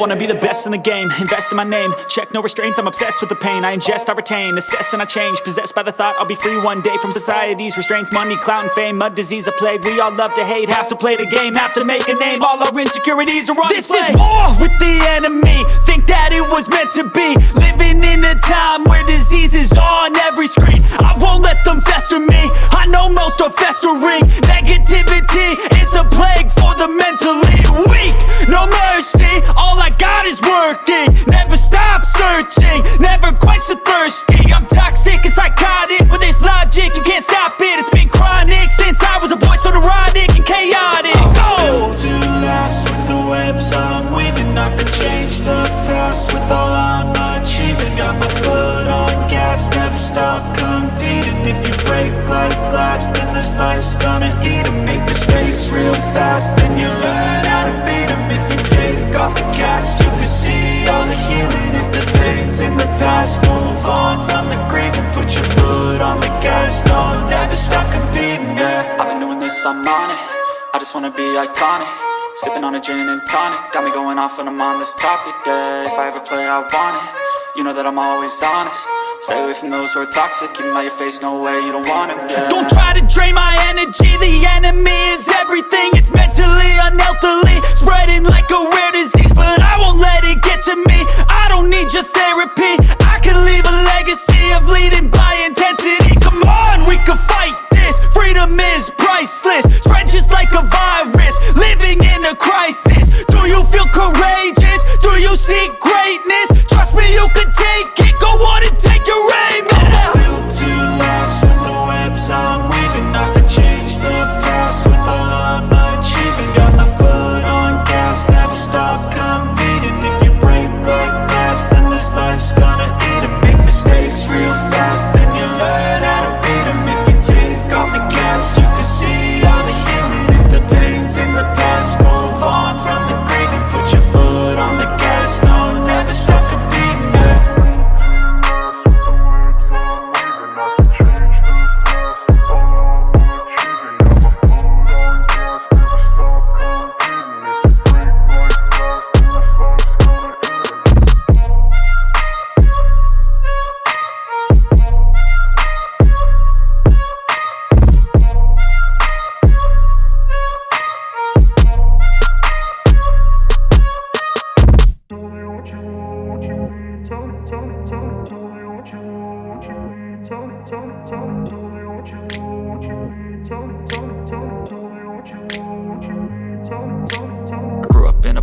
wanna be the best in the game, invest in my name, check no restraints, I'm obsessed with the pain. I ingest, I retain, assess and I change, possessed by the thought I'll be free one day from society's restraints. Money, clout and fame, mud, disease, a plague. We all love to hate, have to play the game, have to make a name. All our insecurities are on display. This is war with the enemy, think that it was meant to be. Living in a time where disease is on every screen. I won't let them fester me, I know most are festering. Negativity is a plague for the mentally weak. No mercy, all I got is working. Never stop searching, never quench the thirsty. I'm toxic and psychotic, with this logic you can't stop it. It's been chronic since I was a boy, so neurotic and chaotic. Built to last with the webs I'm weaving. I could change the past with all I'm achieving. Got my foot on gas, never stop competing. If you break like glass, then this life's gonna eat 'em. Make mistakes real fast, then you learn how to beat 'em. If you take off the cast, you can see all the healing. If the pain's in the past, move on from the grieving. Put your foot on the gas, no, never stop competing, yeah. I've been doing this, I'm on it, I just wanna be iconic. Sipping on a gin and tonic, got me going off when I'm on this topic, yeah. If I ever play, I want it, you know that I'm always honest. Stay away from those who are toxic, keep them out your face, no way, you don't want them, yeah. Don't try to drain my energy, the enemy is everything. It's mentally, unhealthily, spreading like a rare disease. But I won't let it get to me, I don't need your therapy. I can leave a legacy of leading by intensity. Come on, we can fight this, freedom is priceless. Spread just like a virus, living in a crisis. Do you feel courageous? Do you seek greatness? Trust me, you can take it, go on and take your aim, yeah. I'm built to last with the webs I'm weaving. I could change the past with all I'm achieving. Got my foot on gas, never stop competing. If you break like glass, then this life's gonna eat 'em. Make mistakes real fast, then you learn how to beat 'em. If you take off the gas, you can see all the healing. If the pain's in the past, move on from the grieving. Put your foot on the gas, no, never stop competing, yeah.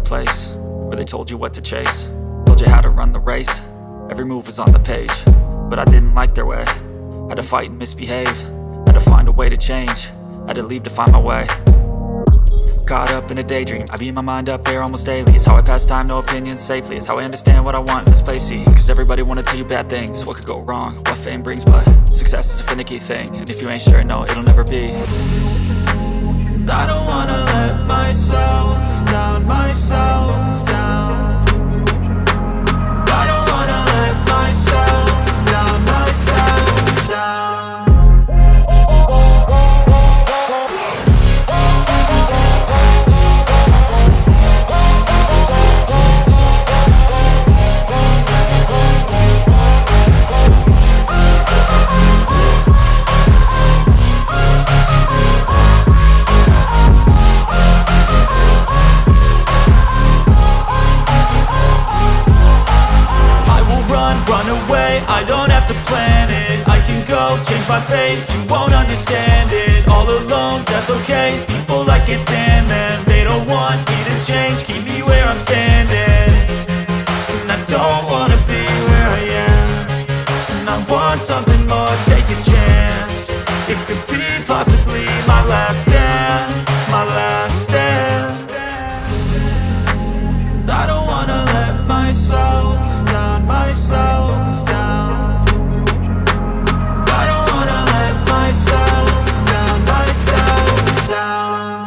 Place where they told you what to chase, told you how to run the race. Every move was on the page, but I didn't like their way. Had to fight and misbehave, had to find a way to change, had to leave to find my way. Caught up in a daydream, I beat my mind up there almost daily. It's how I pass time, no opinions safely. It's how I understand what I want in this place, see. Cause everybody wanna tell you bad things, what could go wrong, what fame brings. But success is a finicky thing, and if you ain't sure, no, it'll never be. I don't wanna let myself down, myself down. I don't wanna let myself down, myself down. Run away, I don't have to plan it. I can go, change my fate, you won't understand it. All alone, that's okay, people I can't stand them. They don't want me to change, keep me where I'm standing. And I don't wanna be where I am, and I want something more, take a chance. It could be possibly my last dance, my last dance. I don't wanna let myself down, myself down. I don't wanna let myself down, myself down.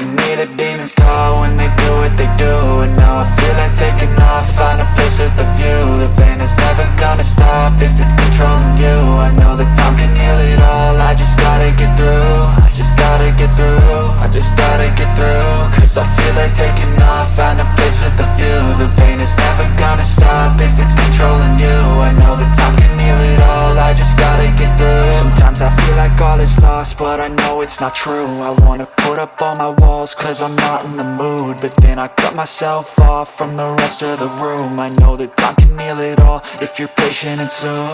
can hear the demons call when they do what they do. And now I feel like taking off, find a place with a view. The pain is never gonna stop if it's controlling you. I know that time can heal it all, I just gotta get through. I just gotta get through, I just gotta get through. Cause I feel like taking off, find a place with a view. The pain is never gonna stop if it's controlling you. I know that time can heal it all, I just gotta get through. Sometimes I feel like all is lost, but I know it's not true. I wanna put up all my walls cause I'm not in the mood, but then I cut myself off from the rest of the room. I know that time can heal it all if you're patient, and soon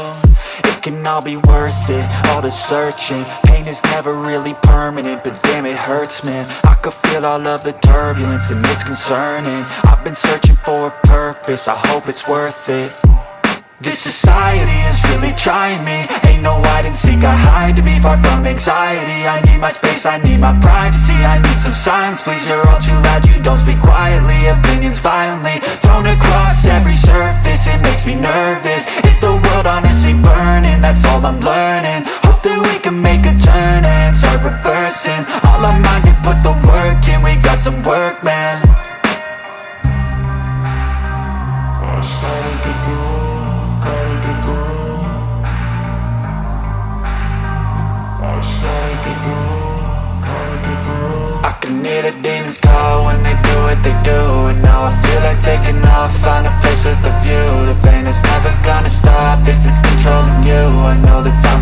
it can all be worth it, all the searching. Pain is never really permanent, but damn it hurts, man. I could feel all of the turbulence and it's concerning. I've been searching for a purpose, I hope it's worth it. This society is really trying me. Ain't no hide and seek, I hide to be far from anxiety. I need my space, I need my privacy, I need some silence, please. You're all too loud, you don't speak quietly. Opinions violently thrown across every surface, it makes me nervous. Is the world honestly burning? That's all I'm learning. Hope that we can make a turn and start reversing. All our minds and put the work in, we got some work, man. I started to do. I can hear the demons call when they do what they do. And now I feel like taking off, find a place with a view. The pain is never gonna stop if it's controlling you. I know the time